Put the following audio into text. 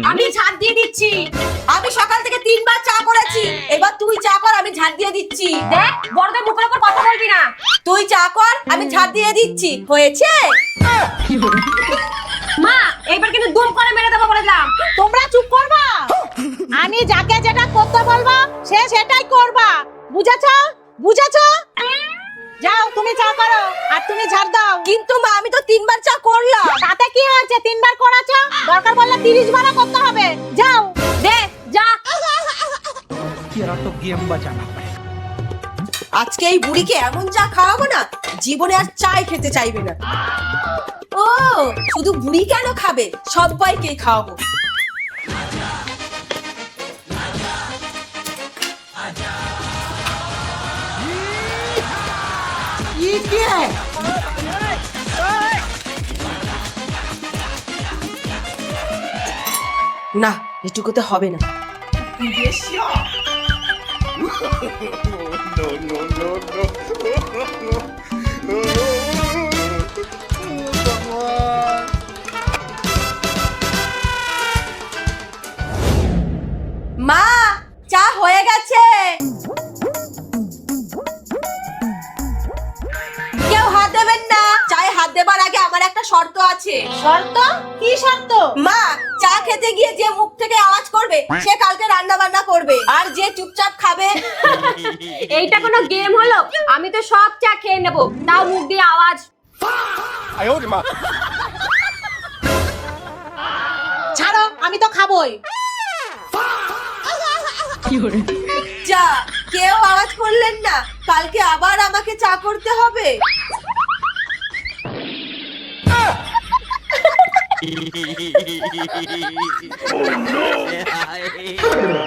আমি ঝাড় দিয়ে দিচ্ছি। আমি সকাল থেকে 3বার চা করেছি, এবার তুই চা কর, আমি ঝাড় দিয়ে দিচ্ছি। দেখ বড়দের মুখের উপর কথা বলবি না। তুই চা কর, আমি ঝাড় দিয়ে দিচ্ছি। হয়েছে? মা এইবার কিন্তু দুম করে মেরে দেবো বলে দিলাম। তোমরা চুপ করবা। আমি যাকে যেটা করতে বলবো সে সেটাই করবা, বুঝেছো? বুঝেছো? যাও তুমি চা করো আর তুমি ঝাড় দাও। কিন্তু মা আমি তো 3বার চা করলাম। তাতে কি হয়েছে? 3বার করেছো, দরকার বললে 30 বারও করতে হবে। যাও। দে যা। तेरा तो गेम बचाना पड़ेगा। আজকে এই বুড়িকে এমন চা খাওয়াবো না, জীবনে আর চাই খেতে চাইবে না। ও শুধু বুড়ি কেন খাবে, সবাইকেই খাওয়াবো। না এটুকুতে হবে না। মা চা হয়ে গেছে। কেউ হাত দেবেন না, চায়ে হাত দেবার আগে আমার একটা শর্ত আছে। শর্ত? কি শর্ত? মা চা খেতে গিয়ে যে মুখ থেকে আওয়াজ করবে সে কালকে রান্না বান্না করবে, আর যে চুপচাপ খাবে। এইটা কোনো গেম হলো? আমি তো সব চা খেয়ে নেবো, তাও মুখ দিয়ে আওয়াজ। ছাড়ো, আমি তো খাবোই। চা কেউ আওয়াজ করলেন না, কালকে আবার আমাকে চা করতে হবে। Oh no!